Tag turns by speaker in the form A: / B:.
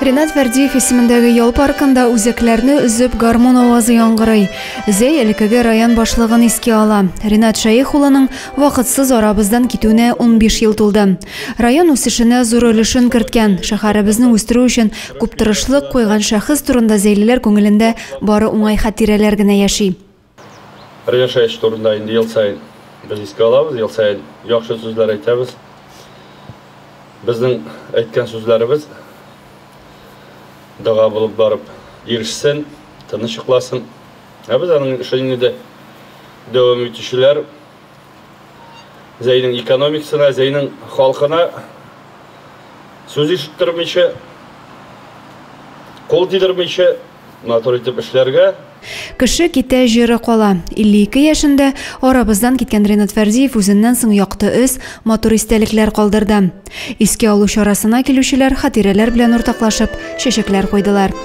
A: Ринат Фәрдиев исемендәге ял паркында үзәкләрне үзеп гармон авазы яңгырый. Зәй элекеге район башлыгын искә ала. Ринат Шәйх улының вакытсыз арабыздан китүенә 15 ел тулды. Район үсешенә зур өлешен керткән, шәһәребезне үстерү өчен күп тырышлык куйган шәхес турында зәйлеләр күңелендә бары уңай хатирәләр генә яши.
B: Ринат Шәйх турында инде ел сайын без искә алабыз, ел сайын яхшы сүзләр әйтәбез. Безнең әйткән сүзләребез дага булып барып ирешсен, тынычласын. Без аның эшенә дәвам итүчеләр Зәйнең экономикасына, Зәйнең халкына сүз ишеттермичә, кул тидермичә матур итеп эшләргә.
A: Кеше китә җире кала. 52 яшендә арабыздан киткән Ринат Фәрдиев үзеннән соң якты өс, матур истәлекләр калдырды. Искә алу чарасына килүчеләр хатирәләр белән уртаклашып, чәчәкләр куйдылар.